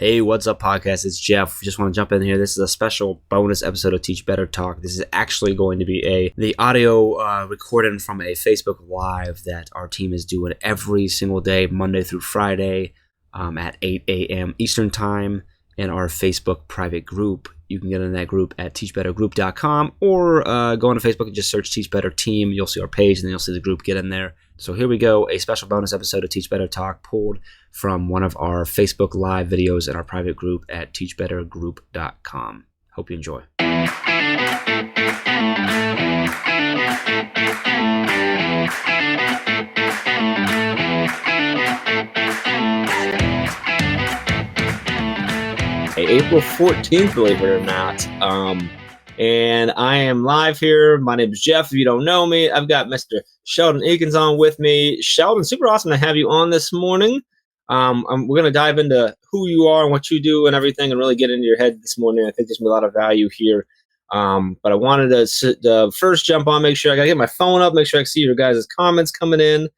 Hey, what's up, podcast? It's Jeff. Just want to jump in here. This is a special bonus episode of Teach Better Talk. This is actually going to be the audio recording from a Facebook Live that our team is doing every single day, Monday through Friday, at 8 a.m. Eastern Time in our Facebook private group. You can get in that group at teachbettergroup.com or go on to Facebook and just search Teach Better Team. You'll see our page and then you'll see the group. Get in there. So here we go, a special bonus episode of Teach Better Talk pulled from one of our Facebook Live videos in our private group at teachbettergroup.com. Hope you enjoy. April 14th, believe it or not. And I am live here. My name is Jeff. If you don't know me, I've got Mr. Sheldon Akins on with me. Sheldon, super awesome to have you on this morning. We're going to dive into who you are and what you do and everything and really get into your head this morning. I think there's going to be a lot of value here. But I wanted to first jump on, make sure I got to get my phone up, make sure I can see your guys' comments coming in.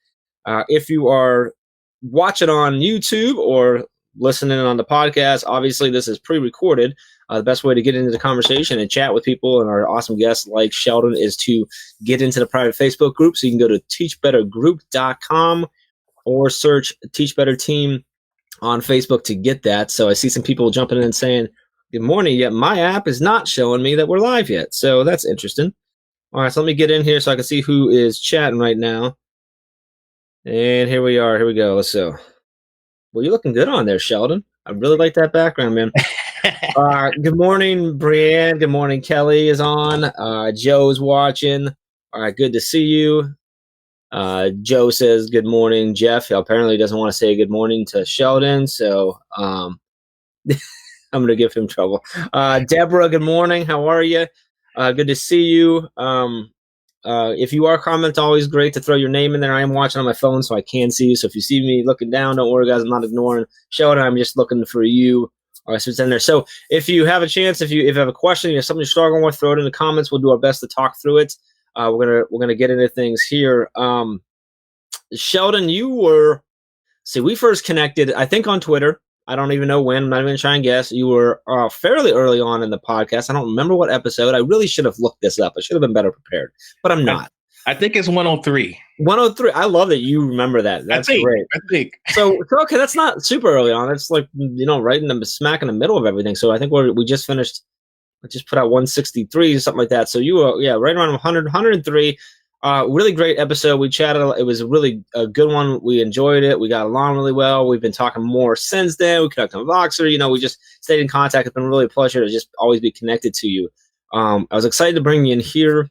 If you are watching on YouTube or listening on the podcast, obviously this is pre-recorded. The best way to get into the conversation and chat with people and our awesome guests like Sheldon is to get into the private Facebook group. So you can go to teachbettergroup.com or search Teach Better Team on Facebook to get that. So I see some people jumping in and saying, good morning, yet my app is not showing me that we're live yet. So that's interesting. All right, so let me get in here so I can see who is chatting right now. And here we are. Here we go. Let's go. Well, you're looking good on there, Sheldon. I really like that background, man. Good morning, Brianne. Good morning, Kelly is on. Joe's watching. All right, good to see you. Joe says, good morning, Jeff. He apparently doesn't want to say good morning to Sheldon, so I'm going to give him trouble. Deborah, good morning. How are you? Good to see you. If you are commenting, always great to throw your name in there. I am watching on my phone, so I can see you. So if you see me looking down, don't worry, guys. I'm not ignoring Sheldon. I'm just looking for you. All right, so it's in there. So if you have a chance, if you have a question, you have something you're struggling with, throw it in the comments. We'll do our best to talk through it. We're gonna get into things here. Sheldon, we first connected, I think, on Twitter. I don't even know when. I'm not even trying to guess. You were fairly early on in the podcast. I don't remember what episode. I really should have looked this up. I should have been better prepared, but I'm not. I think it's 103. 103. I love that you remember that. That's great. I think. So okay, that's not super early on. It's like, right in the smack in the middle of everything. So I think we just finished. I just put out 163, something like that. So you were, right around 100, 103. Really great episode. We chatted. It was really a good one. We enjoyed it. We got along really well. We've been talking more since then. We connected on Voxer. We just stayed in contact. It's been really a pleasure to just always be connected to you. I was excited to bring you in here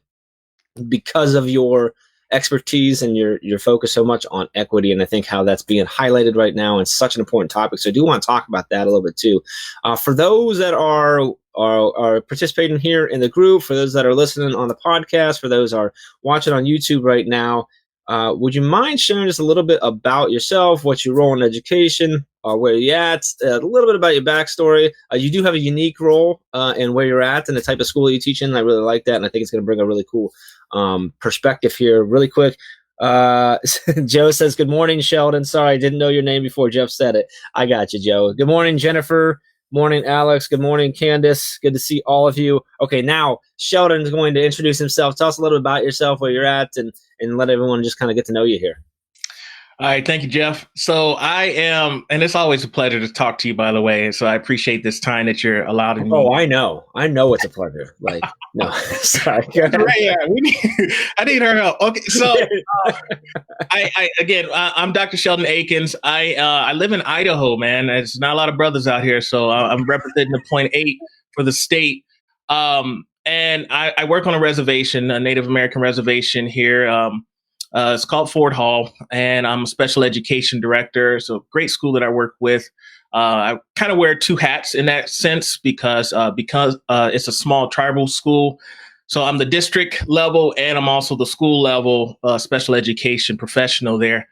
because of your expertise and your focus so much on equity, and I think how that's being highlighted right now and such an important topic. So I do want to talk about that a little bit too. For those that are participating here in the group, for those that are listening on the podcast, for those that are watching on YouTube right now, would you mind sharing just a little bit about yourself, what's your role in education, where you're at, a little bit about your backstory? You do have a unique role in where you're at and the type of school you teach in. I really like that, and I think it's going to bring a really cool perspective here. Really quick, Joe says, good morning, Sheldon. Sorry, I didn't know your name before Jeff said it. I got you, Joe. Good morning, Jennifer. Morning, Alex. Good morning, Candace. Good to see all of you. Okay, now Sheldon is going to introduce himself. Tell us a little bit about yourself, where you're at, and let everyone just kind of get to know you here. All right. Thank you, Jeff. So I am, and it's always a pleasure to talk to you, by the way. So I appreciate this time that you're allowed me. Oh, I know. It's a pleasure. Like, no, sorry. I need her help. Okay. So I'm Dr. Sheldon Akins. I live in Idaho, man. There's not a lot of brothers out here. So I'm representing the 0.8 for the state. And I work on a reservation, a Native American reservation here. It's called Fort Hall, and I'm a special education director. So great school that I work with. I kind of wear two hats in that sense because it's a small tribal school. So I'm the district level and I'm also the school level special education professional there.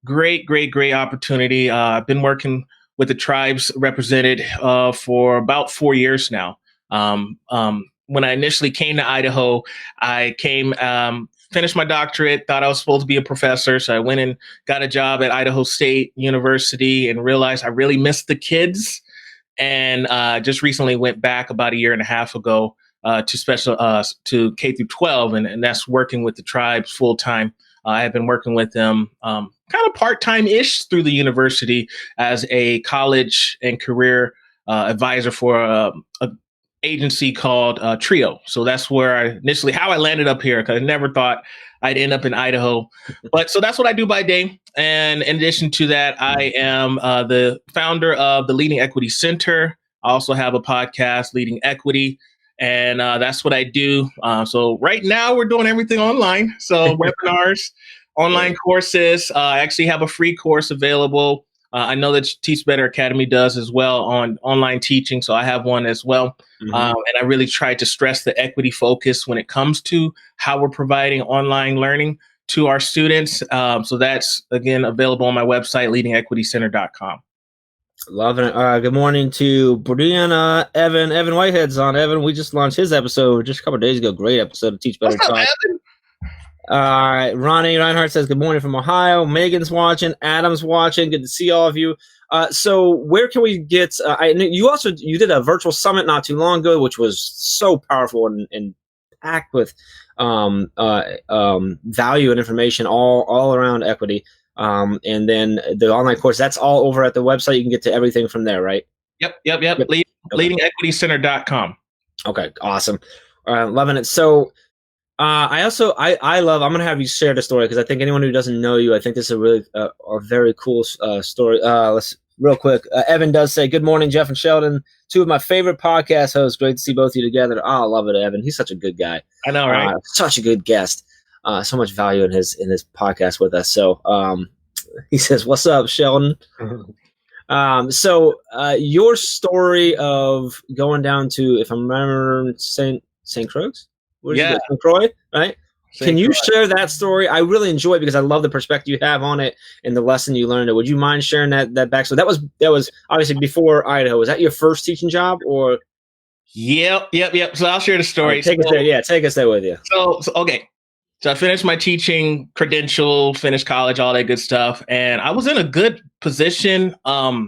Great opportunity. I've been working with the tribes represented for about 4 years now. When I initially came to Idaho, I came finished my doctorate, thought I was supposed to be a professor. So I went and got a job at Idaho State University and realized I really missed the kids. And just recently went back about a year and a half ago to K through 12. And that's working with the tribes full time. I have been working with them kind of part-time-ish through the university as a college and career advisor for a agency called Trio. So that's where how I landed up here, because I never thought I'd end up in Idaho. But so that's what I do by day. And in addition to that, I am the founder of the Leading Equity Center. I also have a podcast, Leading Equity. And that's what I do. So right now we're doing everything online. So webinars, online courses. I actually have a free course available. I know that Teach Better Academy does as well on online teaching. So I have one as well. Mm-hmm. And I really try to stress the equity focus when it comes to how we're providing online learning to our students. So that's, again, available on my website, leadingequitycenter.com. Loving it. Good morning to Brianna, Evan. Evan Whitehead's on. Evan, we just launched his episode just a couple of days ago. Great episode of Teach Better Talk. Evan? All right. Ronnie Reinhardt says, good morning from Ohio. Megan's watching. Adam's watching. Good to see all of you. So where can we get, you did a virtual summit not too long ago, which was so powerful and packed with value and information all around equity. And then the online course, that's all over at the website. You can get to everything from there, right? Yep. Leadingequitycenter.com. Okay. Awesome. Loving it. So, I love, I'm going to have you share the story, because I think anyone who doesn't know you, I think this is a really, a very cool story. Let's real quick. Evan does say, good morning, Jeff and Sheldon, two of my favorite podcast hosts. Great to see both of you together. Oh, I love it, Evan. He's such a good guy. I know, right? Such a good guest. So much value in his podcast with us. So he says, what's up, Sheldon? So your story of going down to, if I'm remembering, St. Croix? St. Croix, right? Can you share that story? I really enjoy it because I love the perspective you have on it and the lesson you learned. Would you mind sharing that backstory? That was obviously before Idaho. Was that your first teaching job, or? Yep. So I'll share the story. Right, take us there. Yeah, take us there with you. So okay. So I finished my teaching credential, finished college, all that good stuff. And I was in a good position. I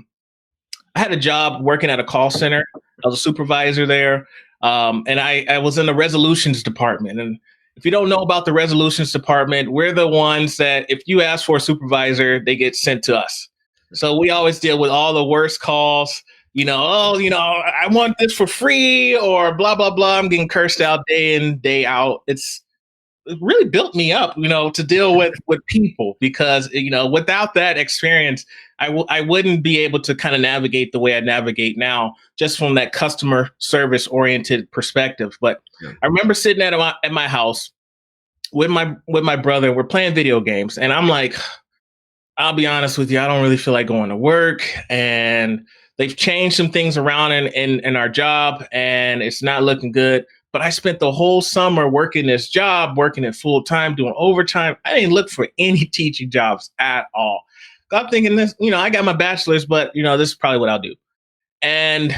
had a job working at a call center. I was a supervisor there. And I was in the resolutions department. And if you don't know about the resolutions department, we're the ones that if you ask for a supervisor, they get sent to us. So we always deal with all the worst calls. I want this for free, or blah, blah, blah. I'm getting cursed out day in, day out. It really built me up, to deal with people, because, without that experience, I wouldn't be able to kind of navigate the way I navigate now, just from that customer service oriented perspective. But yeah. I remember sitting at my house with my brother. We're playing video games, and I'm like, I'll be honest with you, I don't really feel like going to work, and they've changed some things around in our job, and it's not looking good. But I spent the whole summer working this job, working it full time, doing overtime. I didn't look for any teaching jobs at all. I'm thinking this, I got my bachelor's, but this is probably what I'll do. And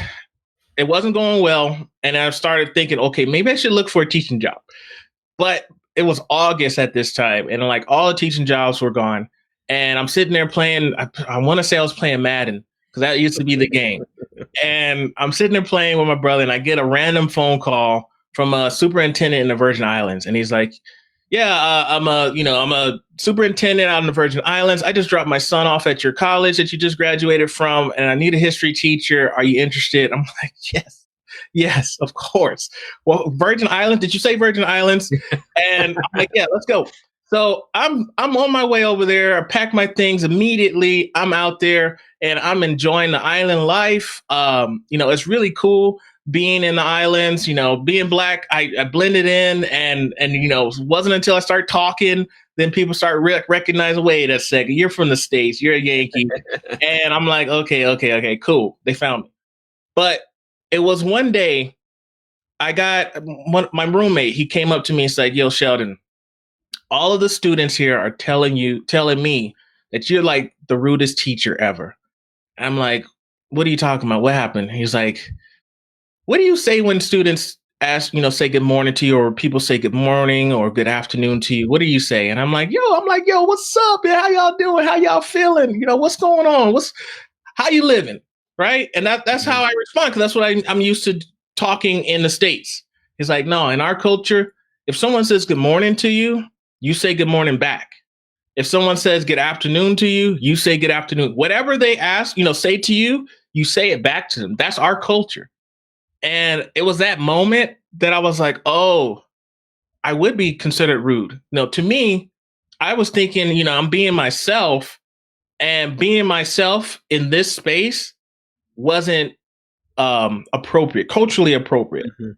it wasn't going well. And I started thinking, okay, maybe I should look for a teaching job. But it was August at this time, and like all the teaching jobs were gone. And I'm sitting there playing, I want to say I was playing Madden, because that used to be the game. And I'm sitting there playing with my brother, and I get a random phone call from a superintendent in the Virgin Islands. And he's like, yeah, I'm a superintendent out in the Virgin Islands. I just dropped my son off at your college that you just graduated from, and I need a history teacher. Are you interested? I'm like, yes, of course. Well, Virgin Islands, did you say Virgin Islands? And I'm like, yeah, let's go. So I'm on my way over there. I pack my things immediately. I'm out there, and I'm enjoying the island life. It's really cool being in the islands, being Black. I blended in, and it wasn't until I started talking, then people start recognizing, wait a second, you're from the States, you're a Yankee. And I'm like, okay, cool. They found me. But it was one day I got my roommate, he came up to me and said, yo, Sheldon, all of the students here are telling me that you're like the rudest teacher ever. I'm like, what are you talking about? What happened? He's like, what do you say when students ask, say good morning to you, or people say good morning or good afternoon to you, what do you say? And I'm like, yo, what's up? Yeah, how y'all doing? How y'all feeling? What's going on? How you living? Right. And that's how I respond, because that's what I'm used to talking in the States. It's like, no, in our culture, if someone says good morning to you, you say good morning back. If someone says good afternoon to you, you say good afternoon. Whatever they ask, say to you, you say it back to them. That's our culture. And it was that moment that I was like, oh, I would be considered rude. No, to me, I was thinking, I'm being myself, and being myself in this space wasn't appropriate, culturally appropriate. Mm-hmm.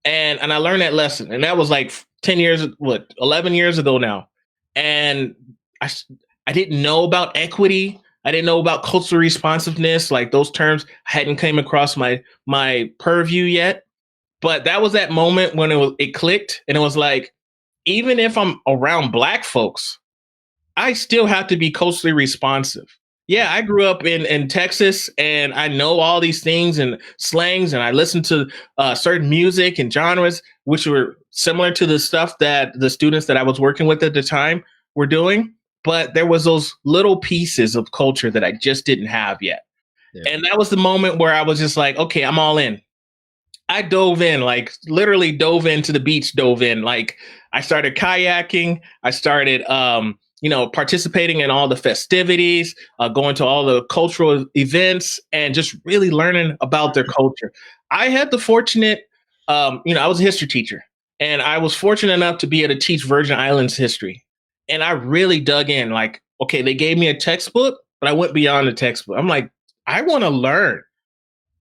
And I learned that lesson. And that was like 11 years ago now. And I didn't know about equity. I didn't know about cultural responsiveness. Like, those terms hadn't came across my purview yet. But that was that moment when it clicked, and it was like, even if I'm around Black folks, I still have to be culturally responsive. Yeah, I grew up in Texas, and I know all these things and slangs, and I listened to certain music and genres which were similar to the stuff that the students that I was working with at the time were doing. But there was those little pieces of culture that I just didn't have yet. Yeah. And that was the moment where I was just like, okay, I'm all in. I dove in, like literally dove into the beach, like I started kayaking. I started, participating in all the festivities, going to all the cultural events, and just really learning about their culture. I had the fortunate, I was a history teacher, and I was fortunate enough to be able to teach Virgin Islands history. And I really dug in. Like, okay, they gave me a textbook, but I went beyond the textbook. I'm like, I want to learn.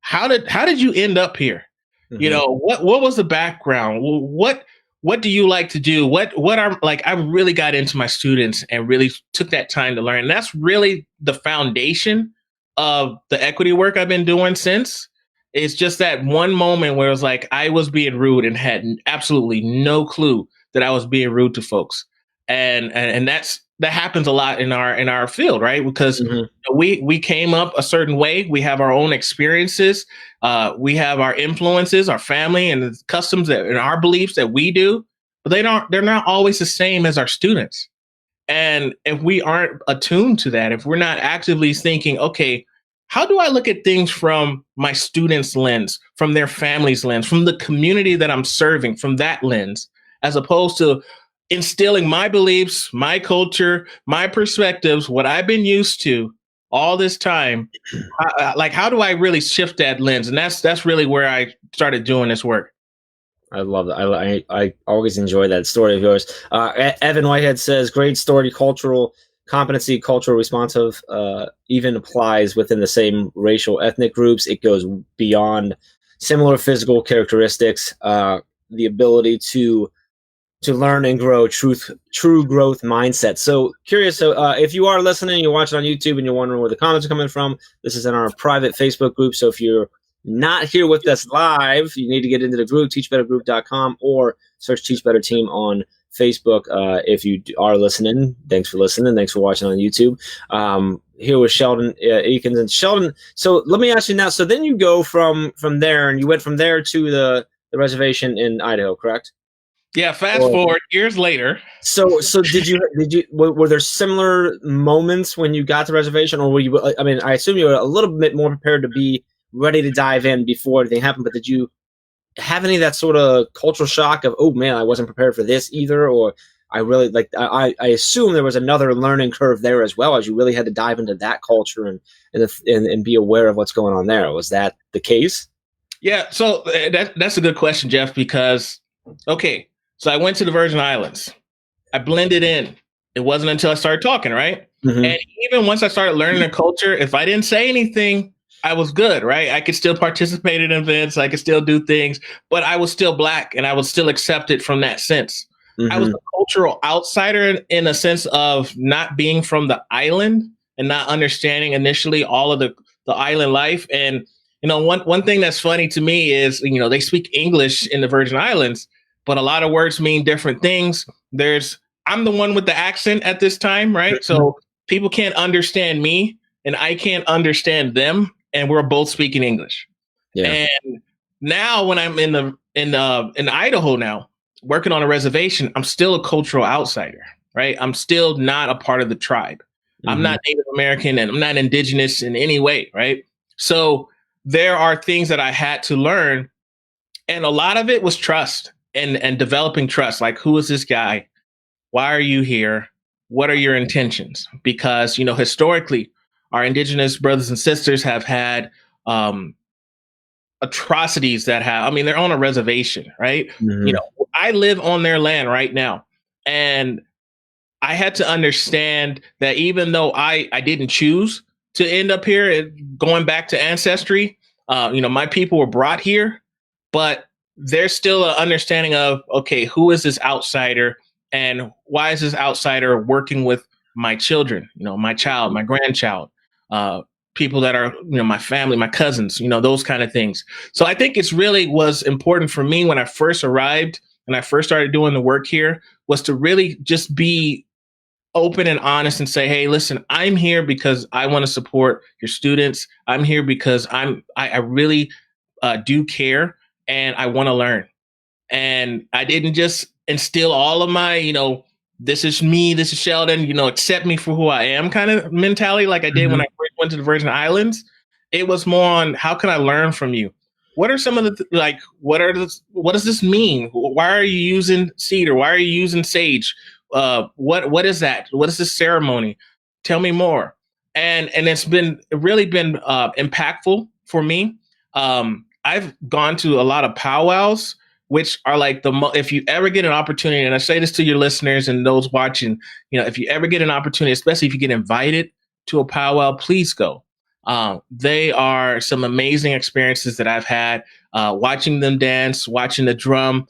How did you end up here? Mm-hmm. What was the background? What do you like to do? What are, like, I really got into my students and really took that time to learn. And that's really the foundation of the equity work I've been doing since. It's just that one moment where it was like I was being rude and had absolutely no clue that I was being rude to folks. And that happens a lot in our field, right? Because mm-hmm. we came up a certain way. We have our own experiences. We have our influences, our family, and the customs and our beliefs that we do, but they're not always the same as our students. And if we aren't attuned to that, if we're not actively thinking, okay, how do I look at things from my students' lens, from their family's lens, from the community that I'm serving, from that lens, as opposed to instilling my beliefs, my culture, my perspectives, what I've been used to all this time. How do I really shift that lens? And that's really where I started doing this work. I love that. I always enjoy that story of yours. Evan Whitehead says, great story. Cultural competency, cultural responsive, even applies within the same racial ethnic groups. It goes beyond similar physical characteristics, the ability to learn and grow, true growth mindset. So curious. So if you are listening, you're watching on YouTube and you're wondering where the comments are coming from, this is in our private Facebook group. So if you're not here with us live, you need to get into the group, teachbettergroup.com, or search Teach Better Team on Facebook. If you are listening, thanks for listening. Thanks for watching on YouTube. Here with Sheldon Eakins. And Sheldon, so let me ask you now, so then you go from there, and you went from there to the reservation in Idaho, correct? Yeah, fast forward years later. So were there similar moments when you got to the reservation, or were you, I mean, I assume you were a little bit more prepared to be ready to dive in before anything happened, but did you have any of that sort of cultural shock of, oh man, I wasn't prepared for this either? Or I really I assume there was another learning curve there as well, as you really had to dive into that culture and be aware of what's going on there. Was that the case? Yeah. So that's a good question, Jeff, because, okay. So I went to the Virgin Islands. I blended in. It wasn't until I started talking, right? Mm-hmm. And even once I started learning the culture, if I didn't say anything, I was good, right? I could still participate in events. I could still do things, but I was still Black, and I was still accepted from that sense. Mm-hmm. I was a cultural outsider in a sense of not being from the island and not understanding initially all of the island life. And, one thing that's funny to me is, they speak English in the Virgin Islands, but a lot of words mean different things. I'm the one with the accent at this time, right? So people can't understand me and I can't understand them, and we're both speaking English. Yeah. And now when I'm in Idaho now, working on a reservation, I'm still a cultural outsider, right? I'm still not a part of the tribe. I'm Mhm. not Native American and I'm not indigenous in any way, right? So there are things that I had to learn, and a lot of it was trust and developing trust. Like, who is this guy? Why are you here? What are your intentions? Because, historically, our indigenous brothers and sisters have had um, atrocities that have, I mean, they're on a reservation, right? Mhm. I live on their land right now. And I had to understand that even though I didn't choose to end up here, going back to ancestry, my people were brought here, but there's still an understanding of, okay, who is this outsider and why is this outsider working with my children, my child, my grandchild, uh, people that are, my family, my cousins, those kind of things. So I think it's really was important for me when I first arrived and I first started doing the work here was to really just be open and honest and say, hey, listen, I'm here because I want to support your students. I'm here because I really do care and I want to learn. And I didn't just instill all of my, this is me, this is Sheldon, accept me for who I am kind of mentality like I did when Mhm. I first went to the Virgin Islands. It was more on how can I learn from you? What are some of the what does this mean? Why are you using cedar? Why are you using sage? What is that? What is this ceremony? Tell me more. And it's been really been impactful for me. I've gone to a lot of powwows which are like if you ever get an opportunity, and I say this to your listeners and those watching, if you ever get an opportunity, especially if you get invited to a powwow, please go. They are some amazing experiences that I've had watching them dance, watching the drum.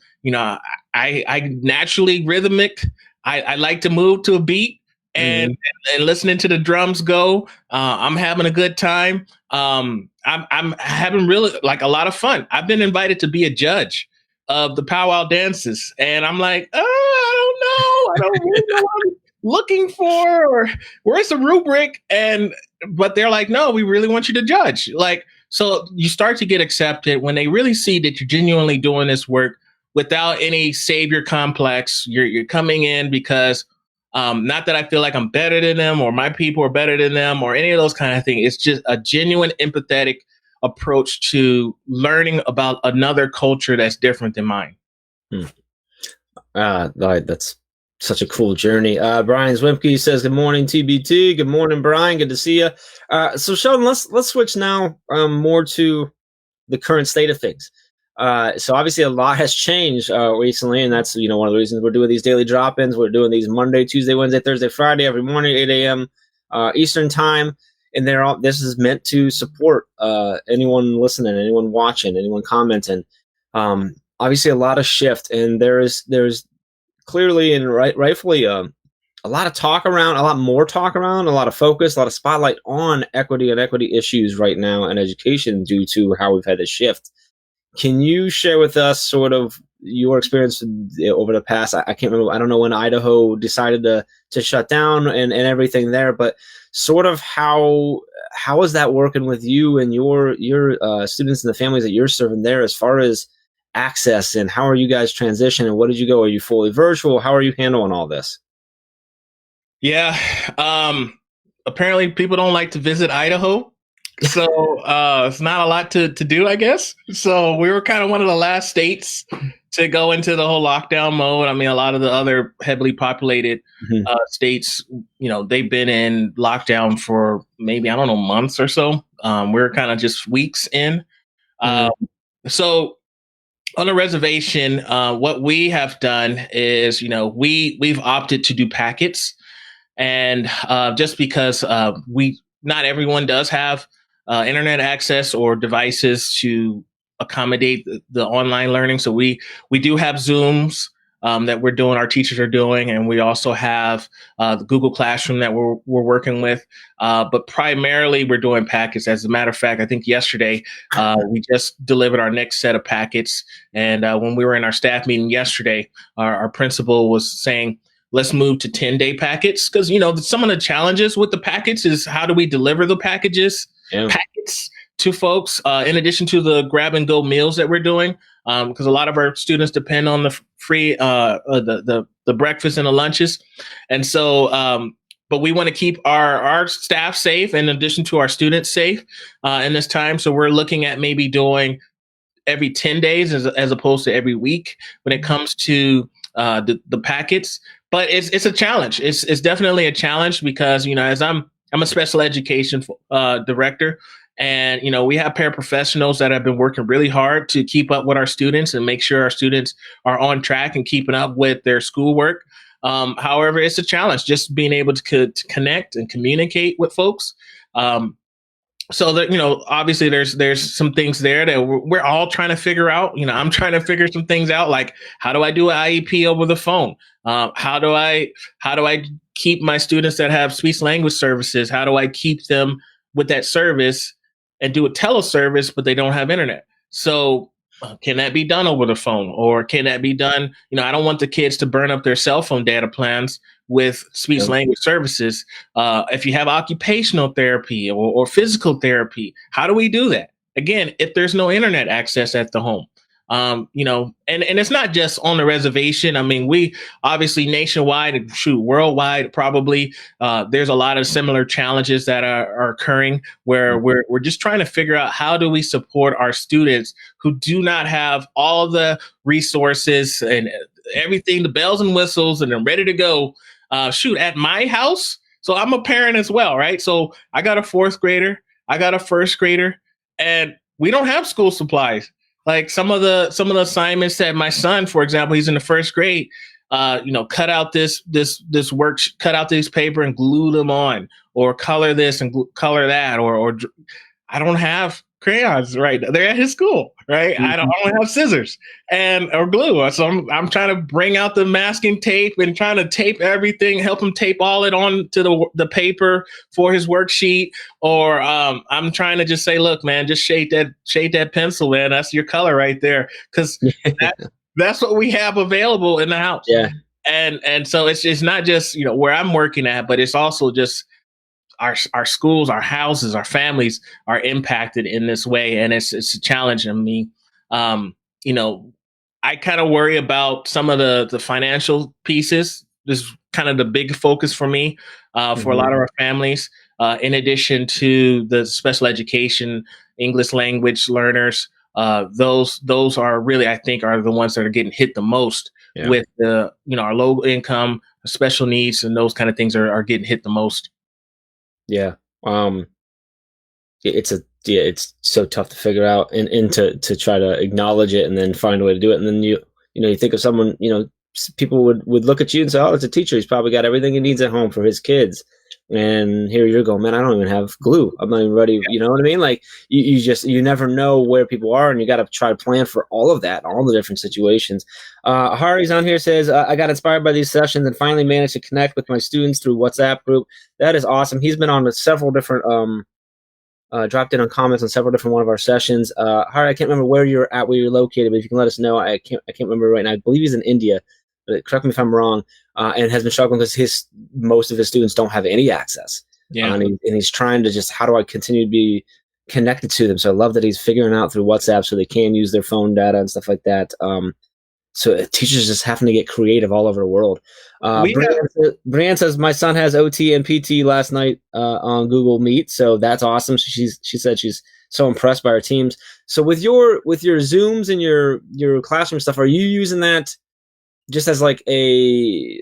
I naturally rhythmic. I like to move to a beat and Mhm. and listening to the drums go. I'm having a good time. I'm having really like a lot of fun. I've been invited to be a judge of the powwow dances. And I'm like, I don't know. I don't really know what I'm looking for or where's the rubric? But they're like, no, we really want you to judge. Like, so you start to get accepted when they really see that you're genuinely doing this work without any savior complex. You're coming in because not that I feel like I'm better than them or my people are better than them or any of those kind of things. It's just a genuine empathetic approach to learning about another culture that's different than mine. Hmm. That's such a cool journey. Brian Zwimke says, "Good morning, TBT. Good morning, Brian. Good to see you." So Sheldon, let's switch now more to the current state of things. So obviously a lot has changed recently, and that's one of the reasons we're doing these daily drop-ins. We're doing these Monday, Tuesday, Wednesday, Thursday, Friday every morning, 8 a.m. Eastern time, and they're all. This is meant to support anyone listening, anyone watching, anyone commenting. Obviously, a lot of shift, and there's clearly and rightfully a lot of talk around, a lot more talk around, a lot of focus, a lot of spotlight on equity and equity issues right now in education due to how we've had this shift. Can you share with us sort of your experience over the past? I can't remember. I don't know when Idaho decided to shut down and everything there, but sort of how is that working with you and your students and the families that you're serving there as far as access, and how are you guys transitioning? What did you go? Are you fully virtual? How are you handling all this? Yeah. Apparently people don't like to visit Idaho. So it's not a lot to do, I guess. So we were kind of one of the last states to go into the whole lockdown mode. I mean, a lot of the other heavily populated Mhm. states, they've been in lockdown for maybe, I don't know, months or so. We're kind of just weeks in. Um, Mhm. so on a reservation, what we have done is, we've opted to do packets, and just because we not everyone does have internet access or devices to accommodate the online learning, so we do have Zooms that we're doing, our teachers are doing, and we also have the Google Classroom that we're working with. But primarily, we're doing packets. As a matter of fact, I think yesterday we just delivered our next set of packets, and when we were in our staff meeting yesterday, our principal was saying, let's move to 10-day packets because some of the challenges with the packets is how do we deliver the packets Yeah. to folks, in addition to the grab and go meals that we're doing, because a lot of our students depend on the free the breakfast and the lunches, and so. But we want to keep our staff safe in addition to our students safe in this time. So we're looking at maybe doing every 10 days as opposed to every week when it comes to the packets. But it's a challenge. It's definitely a challenge because, as I'm a special education director, and, we have paraprofessionals that have been working really hard to keep up with our students and make sure our students are on track and keeping up with their schoolwork. However, it's a challenge just being able to connect and communicate with folks. So that, obviously there's some things there that we're all trying to figure out. I'm trying to figure some things out, like how do I do an IEP over the phone? How do I keep my students that have speech language services? How do I keep them with that service and do a teleservice, but they don't have internet? So can that be done over the phone, or can that be done? I don't want the kids to burn up their cell phone data plans with speech language services. If you have occupational therapy or physical therapy, how do we do that? Again, if there's no internet access at the home, and it's not just on the reservation. I mean, we obviously nationwide, worldwide, probably there's a lot of similar challenges that are occurring where we're just trying to figure out how do we support our students who do not have all the resources and everything, the bells and whistles, and they're ready to go. At my house. So I'm a parent as well, right? So I got a 4th grader, I got a 1st grader, and we don't have school supplies. Like some of the assignments that my son, for example, he's in the 1st grade, cut out this work, cut out this paper and glue them on, or color this and color that, or I don't have crayons right now. They're at his school, right? Mm-hmm. I don't have scissors or glue. So I'm trying to bring out the masking tape and trying to tape everything, help him tape all it on to the paper for his worksheet. Or I'm trying to just say, look, man, just shade that pencil, man. That's your color right there. Because that's what we have available in the house. Yeah. And so it's not just, where I'm working at, but it's also just our schools, our houses, our families are impacted in this way. And it's a challenge on me. I kind of worry about some of the financial pieces. This is kind of the big focus for me, for a lot of our families, in addition to the special education, English language learners. Those are really, I think, are the ones that are getting hit the most with our low income, special needs, and those kind of things are getting hit the most. Yeah. It's so tough to figure out and to try to acknowledge it and then find a way to do it. And then you think of someone, people would look at you and say, oh, it's a teacher. He's probably got everything he needs at home for his kids. And here you're going, man, I don't even have glue. I'm not even ready. You know what I mean? Like you never know where people are, and you got to try to plan for all of that, all the different situations. Hari's on here, says, I got inspired by these sessions and finally managed to connect with my students through WhatsApp group. That is awesome. He's been on with several different, dropped in on comments on several different one of our sessions. Hari, I can't remember where you're located, but if you can let us know, I can't remember right now. I believe he's in India, but correct me if I'm wrong. And has been struggling because most of his students don't have any access. Yeah. And he's trying to just, how do I continue to be connected to them? So I love that he's figuring out through WhatsApp so they can use their phone data and stuff like that. So teachers just having to get creative all over the world. Brianne says, my son has OT and PT last night on Google Meet. So that's awesome. She said she's so impressed by our teams. So with your Zooms and your classroom stuff, are you using that just as like an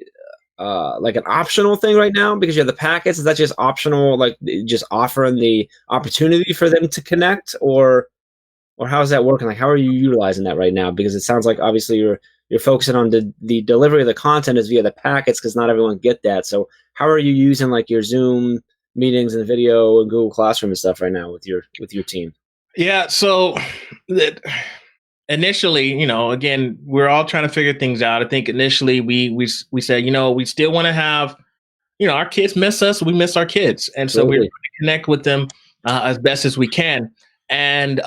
optional thing right now because you have the packets? Is that just optional, like just offering the opportunity for them to connect, or how is that working? Like, how are you utilizing that right now? Because it sounds like obviously you're focusing on the delivery of the content is via the packets because not everyone get that. So how are you using like your Zoom meetings and video and Google Classroom and stuff right now with your team? Yeah. So initially, again, we're all trying to figure things out. I think initially we said, we still want to have, our kids miss us. We miss our kids. And so we're trying to connect with them as best as we can. And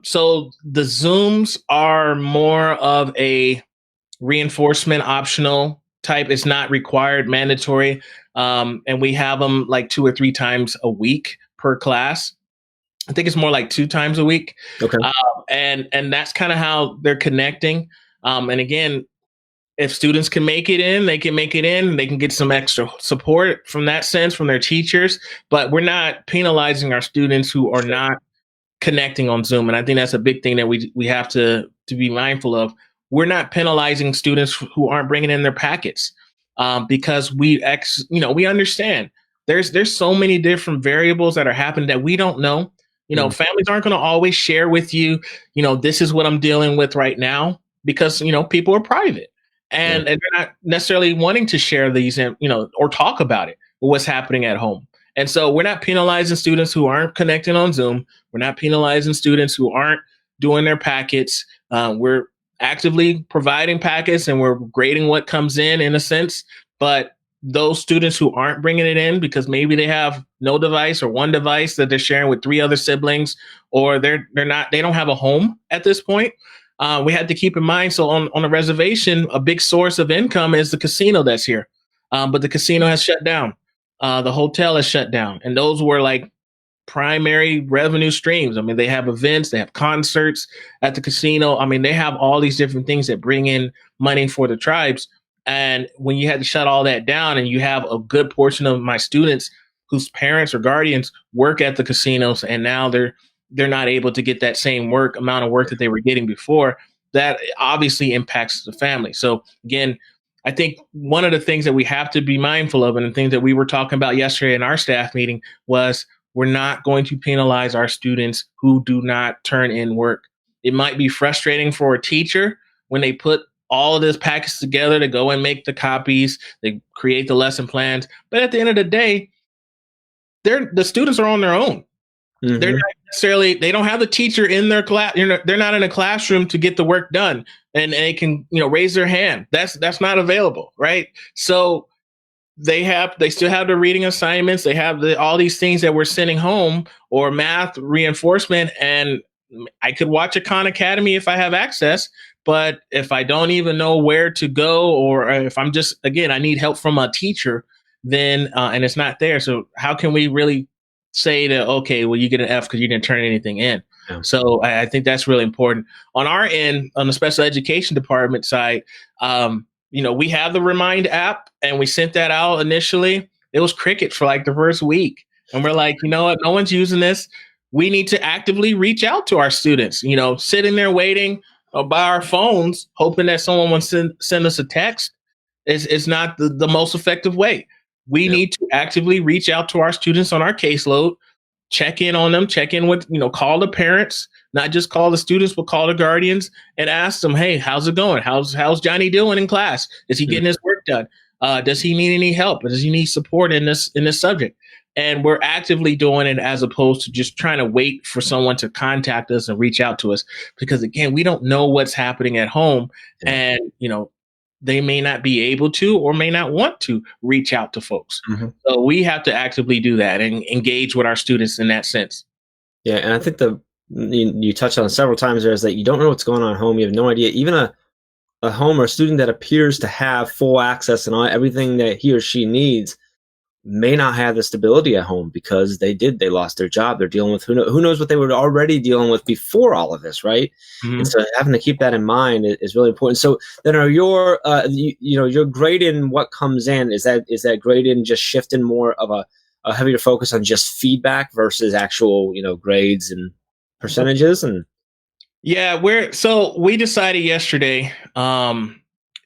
so the Zooms are more of a reinforcement optional type. It's not required, mandatory. And we have them like 2 or 3 times a week per class. I think it's more like 2 times a week. Okay. And that's kind of how they're connecting. And again, if students can make it in, they can make it in. They can get some extra support from that sense from their teachers. But we're not penalizing our students who are not connecting on Zoom. And I think that's a big thing that we have to be mindful of. We're not penalizing students who aren't bringing in their packets because we understand there's so many different variables that are happening that we don't know. Families aren't going to always share with you, this is what I'm dealing with right now because, people are private and they're not necessarily wanting to share these, or talk about it or what's happening at home. And so we're not penalizing students who aren't connecting on Zoom. We're not penalizing students who aren't doing their packets. We're actively providing packets and we're grading what comes in a sense. But those students who aren't bringing it in because maybe they have no device or one device that they're sharing with 3 other siblings, or they don't have a home at this point. We had to keep in mind. So on a reservation, a big source of income is the casino that's here. But the casino has shut down. The hotel is shut down. And those were like primary revenue streams. I mean, they have events, they have concerts at the casino. I mean, they have all these different things that bring in money for the tribes. And when you had to shut all that down and you have a good portion of my students whose parents or guardians work at the casinos and now they're not able to get that same amount of work that they were getting before, that obviously impacts the family. So again, I think one of the things that we have to be mindful of, and the things that we were talking about yesterday in our staff meeting, was we're not going to penalize our students who do not turn in work. It might be frustrating for a teacher when they put all of this package together to go and make the copies, they create the lesson plans. But at the end of the day, the students are on their own. Mm-hmm. They're not necessarily, they don't have the teacher in their class. They're not in a classroom to get the work done and they can, raise their hand. That's not available. Right. So they still have the reading assignments. They have all these things that we're sending home, or math reinforcement. And I could watch a Khan Academy if I have access, but if I don't even know where to go, or if I'm just, again, I need help from a teacher, then, and it's not there. So how can we really say that, okay, well, you get an F because you didn't turn anything in? Yeah. So I think that's really important. On our end, on the special education department side, we have the Remind app and we sent that out initially. It was cricket for like the first week. And we're like, you know what? No one's using this. We need to actively reach out to our students, sitting there waiting by our phones, hoping that someone will send us a text is not the most effective way. We need to actively reach out to our students on our caseload, check in on them, check in with, call the parents, not just call the students, but call the guardians and ask them, hey, how's it going? How's Johnny doing in class? Is he getting his work done? Does he need any help? Does he need support in this subject? And we're actively doing it as opposed to just trying to wait for someone to contact us and reach out to us. Because again, we don't know what's happening at home. And, they may not be able to or may not want to reach out to folks. Mm-hmm. So we have to actively do that and engage with our students in that sense. Yeah, and I think you touched on it several times there is that you don't know what's going on at home. You have no idea. Even a home or a student that appears to have full access and everything that he or she needs may not have the stability at home because they lost their job. They're dealing with who knows what they were already dealing with before all of this, right? Mm-hmm. And so having to keep that in mind is really important. So then are your your grade in what comes in, is that grade in just shifting more of a heavier focus on just feedback versus actual grades and percentages? And we decided yesterday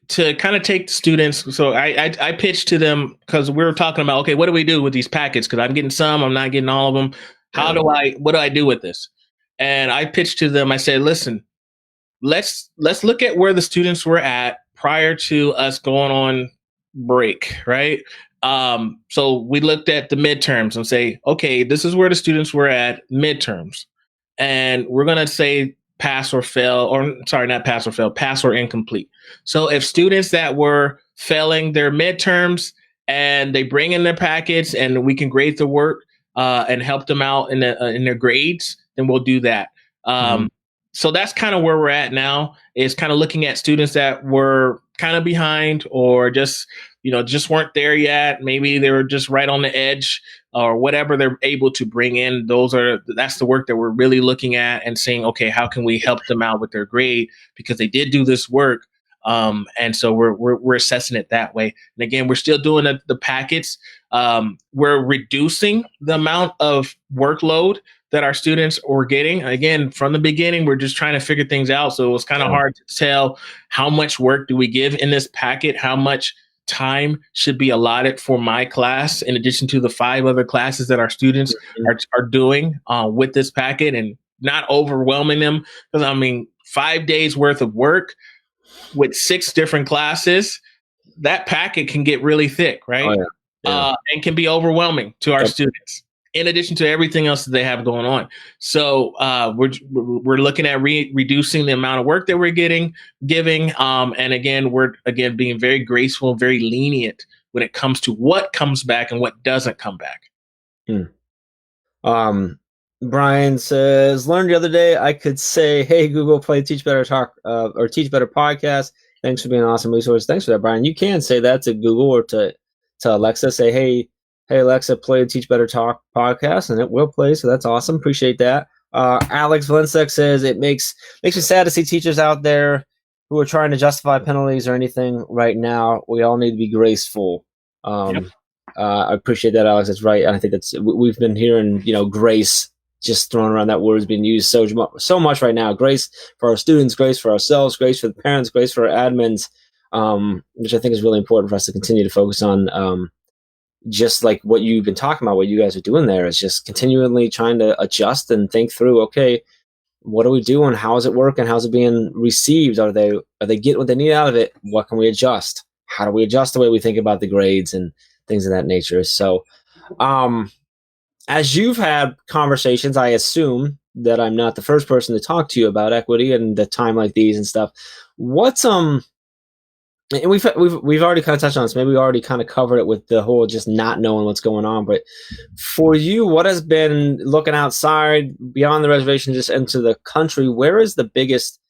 to kind of take the students. So I pitched to them because we were talking about, okay, what do we do with these packets? Because I'm getting some, I'm not getting all of them. What do I do with this? And I pitched to them, I said, listen, let's look at where the students were at prior to us going on break, right? So we looked at the midterms and say, okay, this is where the students were at midterms. And we're going to say pass or fail, or sorry, not pass or fail, pass or incomplete. So if students that were failing their midterms and they bring in their packets and we can grade the work and help them out in their grades, then we'll do that. So that's kind of where we're at now, is kind of looking at students that were kind of behind, or just, just weren't there yet. Maybe they were just right on the edge, or whatever they're able to bring in. That's the work that we're really looking at and saying, okay, how can we help them out with their grade, because they did do this work. And so we're assessing it that way. And again, we're still doing the packets. We're reducing the amount of workload that our students were getting. Again, from the beginning, we're just trying to figure things out. So it was kind of hard to tell how much work do we give in this packet, how much time should be allotted for my class, in addition to the 5 other classes that our students are doing with this packet, and not overwhelming them. Because 5 days worth of work with 6 different classes, that packet can get really thick, right? Oh, yeah. And can be overwhelming to our students, in addition to everything else that they have going on. So we're looking at reducing the amount of work that we're giving. And again, we're being very graceful, very lenient when it comes to what comes back and what doesn't come back. Brian says, learned the other day I could say, hey, Google, play Teach Better Talk or Teach Better podcast. Thanks for being an awesome resource. Thanks for that, Brian. You can say that to Google or to Alexa. Say, hey, Alexa, play Teach Better Talk podcast, and it will play. So that's awesome. Appreciate that. Alex Valensek says, it makes me sad to see teachers out there who are trying to justify penalties or anything right now. We all need to be graceful. I appreciate that, Alex. That's right. And I think we've been hearing, grace just thrown around. That word is being used so much right now. Grace for our students, grace for ourselves, grace for the parents, grace for our admins, which I think is really important for us to continue to focus on. Just like what you've been talking about, what you guys are doing there is just continually trying to adjust and think through, okay, what are we doing? How is it working? How's it being received? Are they getting what they need out of it? What can we adjust? How do we adjust the way we think about the grades and things of that nature? So, as you've had conversations, I assume that I'm not the first person to talk to you about equity and the time like these and stuff. What's and we've already kind of touched on this. Maybe we already kind of covered it with the whole just not knowing what's going on. But for you, what has been looking outside beyond the reservation, just into the country? Where is the biggest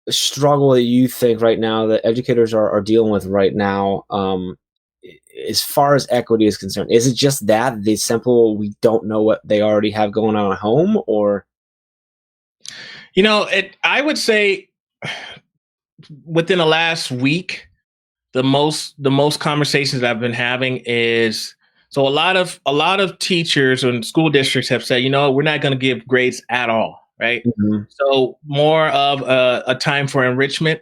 struggle that you think right now that educators are dealing with right now? As far as equity is concerned, is it just that the simple we don't know what they already have going on at home, or I would say within the last week, the most conversations I've been having is, so a lot of teachers and school districts have said, we're not going to give grades at all, right? Mm-hmm. So more of a time for enrichment,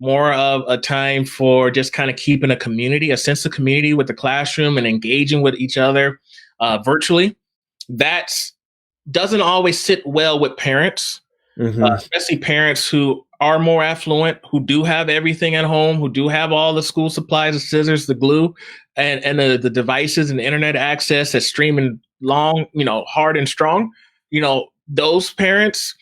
more of a time for just kind of keeping a sense of community with the classroom and engaging with each other virtually. That doesn't always sit well with parents, especially parents who are more affluent, who do have everything at home, who do have all the school supplies, the scissors, the glue, and the devices and internet access that's streaming long, hard and strong. Those parents.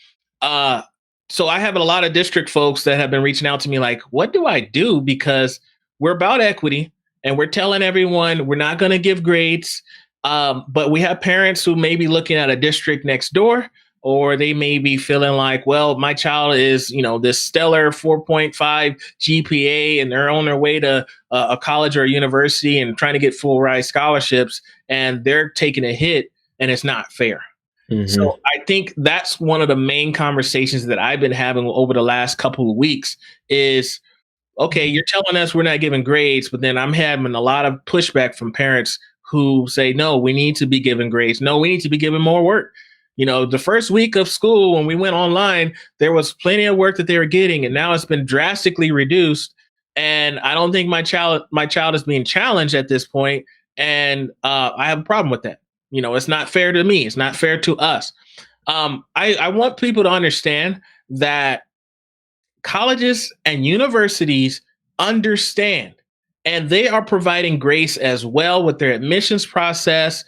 So I have a lot of district folks that have been reaching out to me like, what do I do? Because we're about equity and we're telling everyone we're not going to give grades. But we have parents who may be looking at a district next door, or they may be feeling like, well, my child is, this stellar 4.5 GPA and they're on their way to a college or a university and trying to get full ride scholarships, and they're taking a hit and it's not fair. Mm-hmm. So I think that's one of the main conversations that I've been having over the last couple of weeks is, okay, you're telling us we're not giving grades, but then I'm having a lot of pushback from parents who say, no, we need to be giving grades. No, we need to be giving more work. The first week of school, when we went online, there was plenty of work that they were getting, and now it's been drastically reduced. And I don't think my child is being challenged at this point. And I have a problem with that. It's not fair to me. It's not fair to us. I want people to understand that colleges and universities understand, and they are providing grace as well with their admissions process.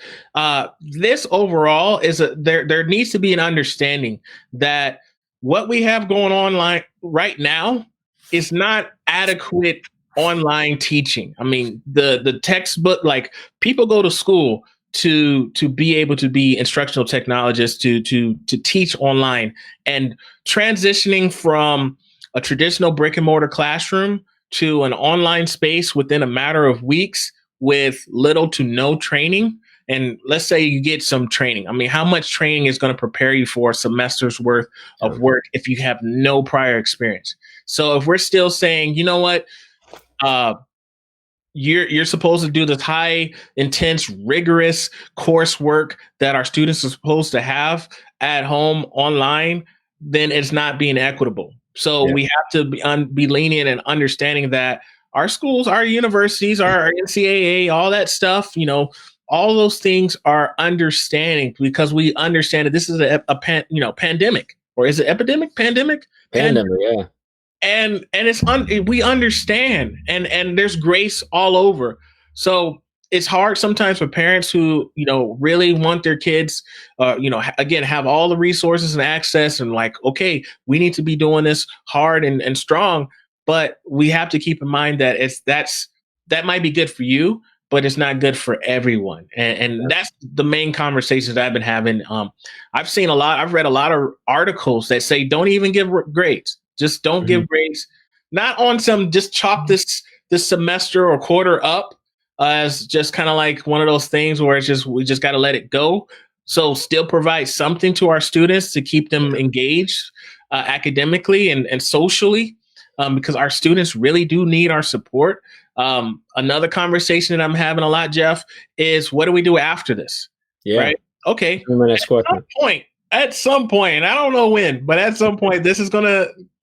This overall is there needs to be an understanding that what we have going online right now is not adequate online teaching. I mean, the textbook, like, people go to school to be able to be instructional technologists, to teach online, and transitioning from a traditional brick and mortar classroom to an online space within a matter of weeks with little to no training, and let's say you get some training. I mean, how much training is going to prepare you for a semester's worth of work if you have no prior experience? So if we're still saying, you know what, you're supposed to do this high intense rigorous coursework that our students are supposed to have at home online, then it's not being equitable. So we have to be lenient and understanding that our schools, our universities, our NCAA, all that stuff, all those things are understanding, because we understand that this is a pandemic, or is it epidemic? Pandemic, yeah. And it's we understand, and there's grace all over. So it's hard sometimes for parents who really want their kids again have all the resources and access, and like, okay, we need to be doing this hard and strong, but we have to keep in mind that that might be good for you, but it's not good for everyone. And that's the main conversations I've been having. I've read a lot of articles that say don't even give grades. Just don't give grades, not on some, just chop this semester or quarter up as just kind of like one of those things where we just got to let it go. So still provide something to our students to keep them engaged academically and socially, because our students really do need our support. Another conversation that I'm having a lot, Jeff, is what do we do after this? Yeah. Right. Okay. At some point, I don't know when, but at some point,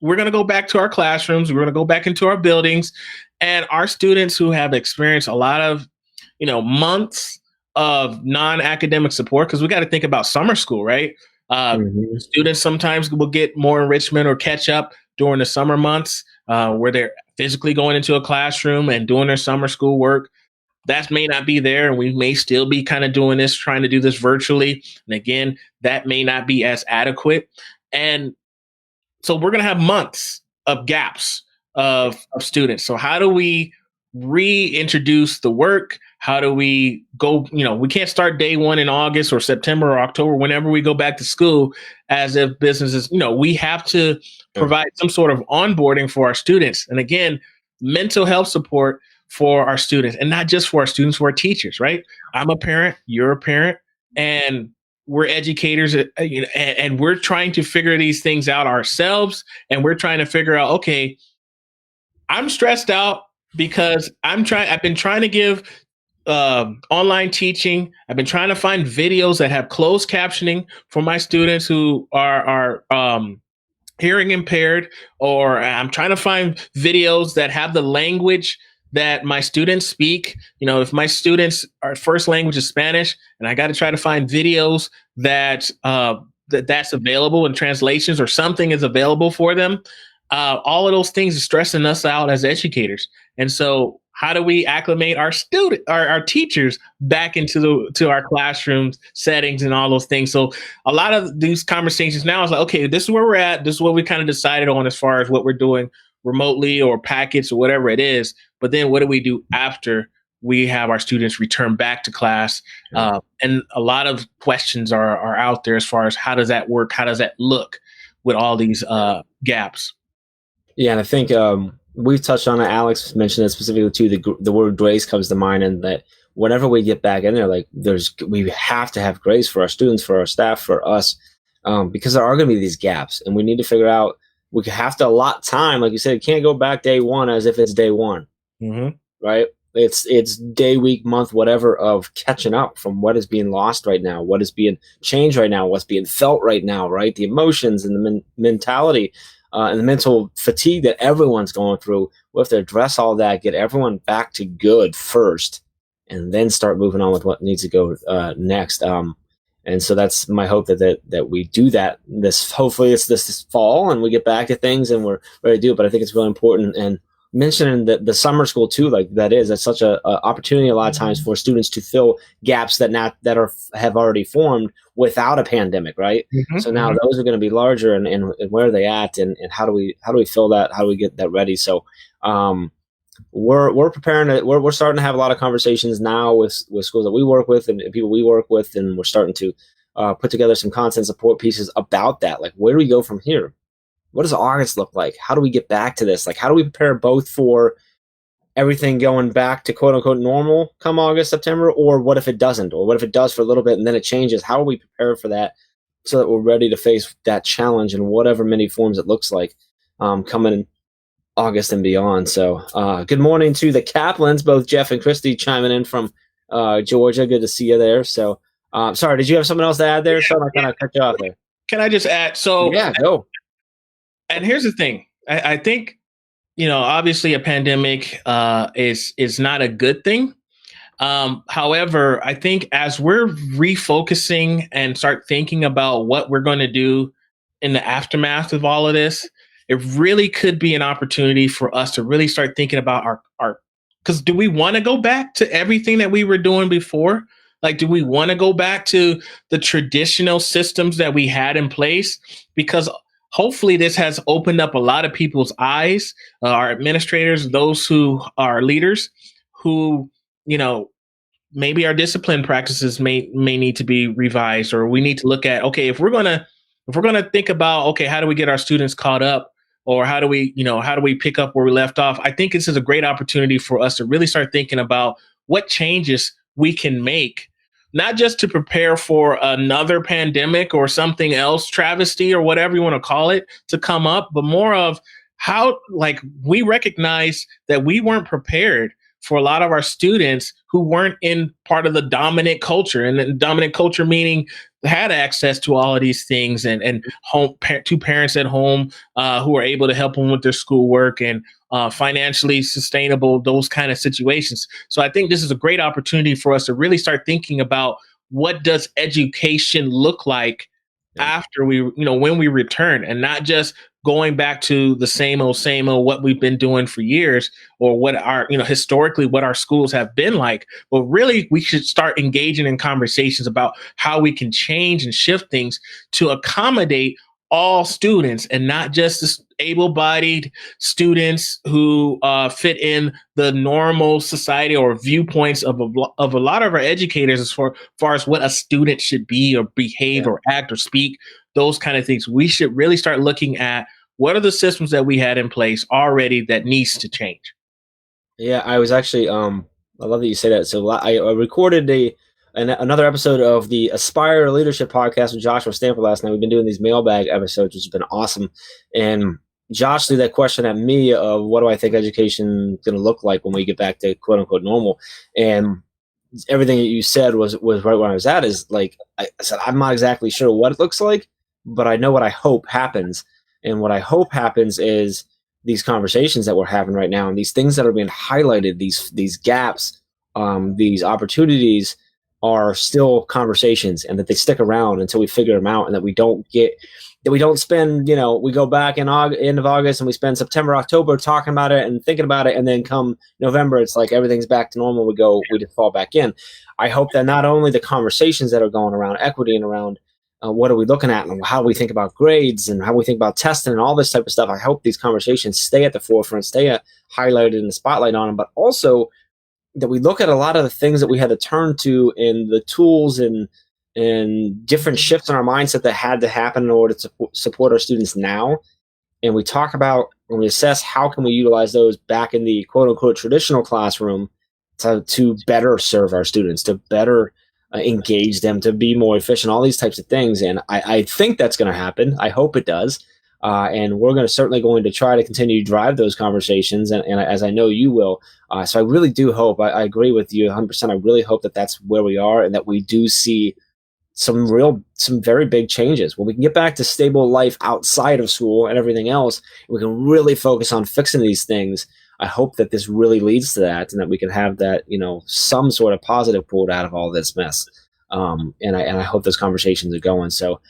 we're going to go back to our classrooms. We're going to go back into our buildings, and our students who have experienced a lot of, months of non-academic support, because we got to think about summer school, right? Students sometimes will get more enrichment or catch up during the summer months where they're physically going into a classroom and doing their summer school work. That may not be there, and we may still be kind of trying to do this virtually. And again, that may not be as adequate. And so we're going to have months of gaps of students. So how do we reintroduce the work? How do we go? We can't start day one in August or September or October, whenever we go back to school, as if businesses, we have to provide some sort of onboarding for our students. And again, mental health support for our students, and not just for our students, for our teachers, right? I'm a parent, you're a parent, and we're educators, and we're trying to figure these things out ourselves. And we're trying to figure out, okay, I'm stressed out because I've been trying to give online teaching. I've been trying to find videos that have closed captioning for my students who are hearing impaired, or I'm trying to find videos that have the language that my students speak. If my students are first language is Spanish, and I got to try to find videos that's available in translations, or something is available for them. All of those things are stressing us out as educators. And so how do we acclimate our teachers back into our classrooms settings and all those things? So a lot of these conversations now is like, okay, this is where we're at. This is what we kind of decided on as far as what we're doing remotely or packets or whatever it is. But then what do we do after we have our students return back to class? And a lot of questions are out there as far as how does that work? How does that look with all these gaps? Yeah, and I think we've touched on it. Alex mentioned it specifically too. The word grace comes to mind, and that whenever we get back in there, like we have to have grace for our students, for our staff, for us, because there are going to be these gaps, and we need to figure out. We have to allot time, like you said. You can't go back day one as if it's day one, right? It's day, week, month, whatever, of catching up from what is being lost right now, what is being changed right now, what's being felt right now, right? The emotions and the mentality. And the mental fatigue that everyone's going through. We have to address all that, get everyone back to good first, and then start moving on with what needs to go next. And so that's my hope that we do that. Hopefully it's this fall, and we get back to things and we're ready to do it. But I think it's really important. And mentioning the summer school too, like that's such a opportunity a lot of times for students to fill gaps that have already formed without a pandemic, right? So now those are going to be larger, and where are they at, and how do we fill that? How do we get that ready? So we're preparing we're starting to have a lot of conversations now with schools that we work with and people we work with, and we're starting to put together some content support pieces about that. Like, where do we go from here? what does August look like? How do we get back to this? Like, how do we prepare both for everything going back to quote unquote normal come August, September, or what if it doesn't, or what if it does for a little bit and then it changes? How are we prepared for that so that we're ready to face that challenge in whatever many forms it looks like coming in August and beyond? So good morning to the Kaplans, both Jeff and Christy chiming in from Georgia. Good to see you there. So sorry, did you have something else to add there? So I kind of cut you off there. Can I just add? So yeah, go. And here's the thing. I think, obviously a pandemic is not a good thing. However, I think as we're refocusing and start thinking about what we're going to do in the aftermath of all of this, it really could be an opportunity for us to really start thinking about our because do we want to go back to everything that we were doing before? Like, do we want to go back to the traditional systems that we had in place? Because hopefully this has opened up a lot of people's eyes, our administrators, those who are leaders, who, maybe our discipline practices may need to be revised, or we need to look at, okay, if we're gonna think about, okay, how do we get our students caught up, or how do we pick up where we left off? I think this is a great opportunity for us to really start thinking about what changes we can make, not just to prepare for another pandemic or something else, travesty or whatever you want to call it, to come up, but more of how, like, we recognize that we weren't prepared for a lot of our students who weren't in part of the dominant culture, and the dominant culture meaning had access to all of these things, and two parents at home who are able to help them with their schoolwork, and financially sustainable, those kind of situations. So I think this is a great opportunity for us to really start thinking about what does education look like after when we return, and not just going back to the same old, what we've been doing for years, or what our, historically what our schools have been like. But really, we should start engaging in conversations about how we can change and shift things to accommodate all students, and not just the able-bodied students who fit in the normal society or viewpoints of a lot of our educators as far as what a student should be or behave or act or speak, those kind of things. We should really start looking at what are the systems that we had in place already that needs to change. Yeah, I was actually, I love that you say that. So I recorded another episode of the Aspire Leadership podcast with Joshua Stanford last night. We've been doing these mailbag episodes, which has been awesome. And Josh threw that question at me of what do I think education is going to look like when we get back to quote unquote normal. And everything that you said was right where I was at. Is like, I said, I'm not exactly sure what it looks like, but I know what I hope happens. And what I hope happens is these conversations that we're having right now, and these things that are being highlighted, these gaps, these opportunities, are still conversations, and that they stick around until we figure them out, and that we don't spend, we go back in end of August and we spend September, October talking about it and thinking about it, and then come November, it's like everything's back to normal. We just fall back in. I hope that not only the conversations that are going around equity and around what are we looking at, and how we think about grades, and how we think about testing and all this type of stuff, I hope these conversations stay at the forefront, stay highlighted in the spotlight on them, but also that we look at a lot of the things that we had to turn to, and the tools and different shifts in our mindset that had to happen in order to support our students now. And we talk about, when we assess, how can we utilize those back in the quote unquote traditional classroom to better serve our students, to better engage them, to be more efficient, all these types of things. And I think that's going to happen. I hope it does. And we're certainly going to try to continue to drive those conversations, and as I know you will. So I really do hope, I agree with you 100%. I really hope that that's where we are, and that we do see some very big changes. When we can get back to stable life outside of school and everything else, we can really focus on fixing these things. I hope that this really leads to that, and that we can have that, some sort of positive pulled out of all this mess. And I hope those conversations are going. So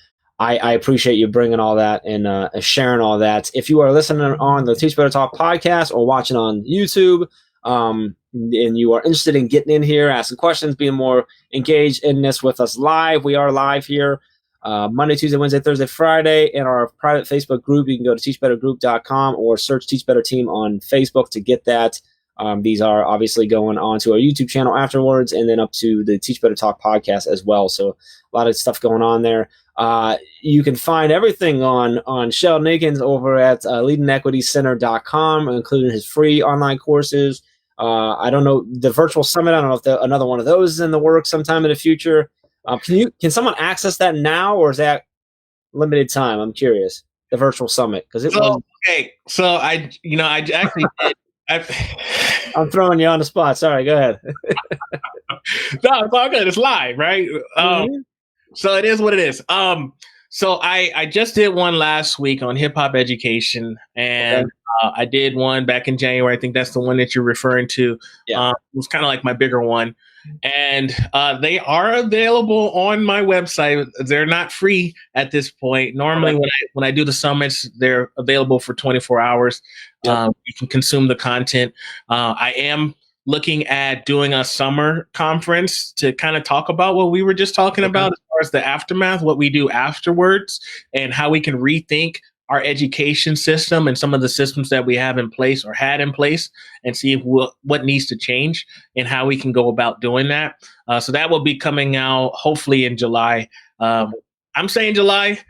I appreciate you bringing all that and sharing all that. If you are listening on the Teach Better Talk podcast or watching on YouTube, and you are interested in getting in here, asking questions, being more engaged in this with us live, we are live here Monday, Tuesday, Wednesday, Thursday, Friday in our private Facebook group. You can go to teachbettergroup.com or search Teach Better Team on Facebook to get that. These are obviously going on to our YouTube channel afterwards, and then up to the Teach Better Talk podcast as well. So a lot of stuff going on there. You can find everything on Sheldon Eakins over at leadenequitycenter.com, including his free online courses. I don't know, the virtual summit, I don't know if another one of those is in the works sometime in the future. Can someone access that now, or is that limited time? I'm curious. The virtual summit, because okay. So I actually did. I'm throwing you on the spot. Sorry, go ahead. No, it's all good. It's live, right? So it is what it is. So I just did one last week on hip hop education, and I did one back in January. I think that's the one that you're referring to. Yeah. It was kind of like my bigger one. And they are available on my website. They're not free at this point. Normally, when I do the summits, they're available for 24 hours. You can consume the content. I am looking at doing a summer conference to kind of talk about what we were just talking about as far as the aftermath, what we do afterwards, and how we can rethink our education system and some of the systems that we have in place or had in place, and see what needs to change and how we can go about doing that. So that will be coming out hopefully in July. I'm saying July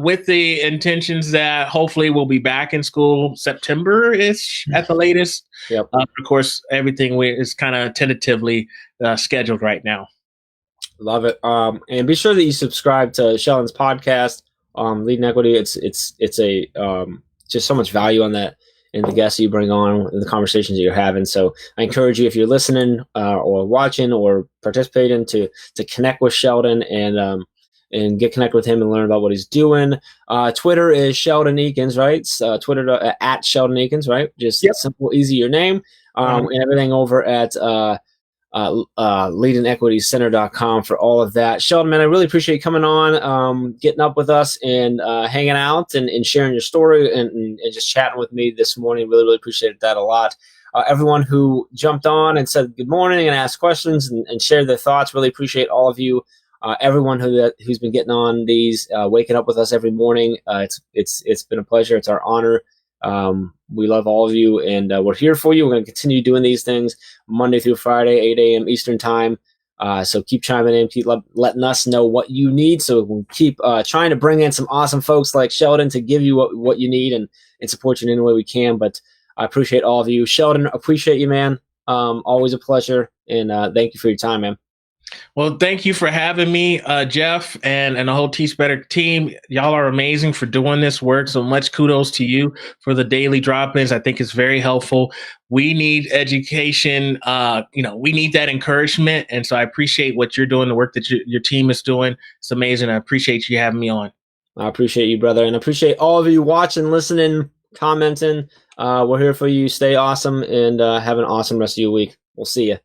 with the intentions that hopefully we'll be back in school September-ish at the latest. Yep. Of course, everything is kind of tentatively scheduled right now. Love it. And be sure that you subscribe to Sheldon's podcast, Lead in Equity. It's a just so much value on that, and the guests you bring on and the conversations that you're having. So I encourage you, if you're listening or watching or participating, to connect with Sheldon and get connected with him and learn about what he's doing. Twitter is Sheldon Eakins, right? Twitter at Sheldon Eakins, right? Just simple, easy, your name, and everything over at leadenequitycenter.com for all of that. Sheldon, man, I really appreciate you coming on, getting up with us and hanging out and sharing your story and just chatting with me this morning. Really, really appreciated that a lot. Everyone who jumped on and said good morning and asked questions and shared their thoughts, really appreciate all of you. Everyone who's been getting on these, waking up with us every morning. It's been a pleasure. It's our honor. We love all of you, and we're here for you. We're going to continue doing these things Monday through Friday, 8 a.m. Eastern time. So keep chiming in, keep letting us know what you need, so we'll keep trying to bring in some awesome folks like Sheldon to give you what you need and support you in any way we can. But I appreciate all of you. Sheldon, appreciate you, man. Always a pleasure, and thank you for your time, man. Well, thank you for having me, Jeff, and the whole Teach Better team. Y'all are amazing for doing this work. So much kudos to you for the daily drop-ins. I think it's very helpful. We need education. We need that encouragement. And so I appreciate what you're doing, the work that your team is doing. It's amazing. I appreciate you having me on. I appreciate you, brother. And I appreciate all of you watching, listening, commenting. We're here for you. Stay awesome and have an awesome rest of your week. We'll see you.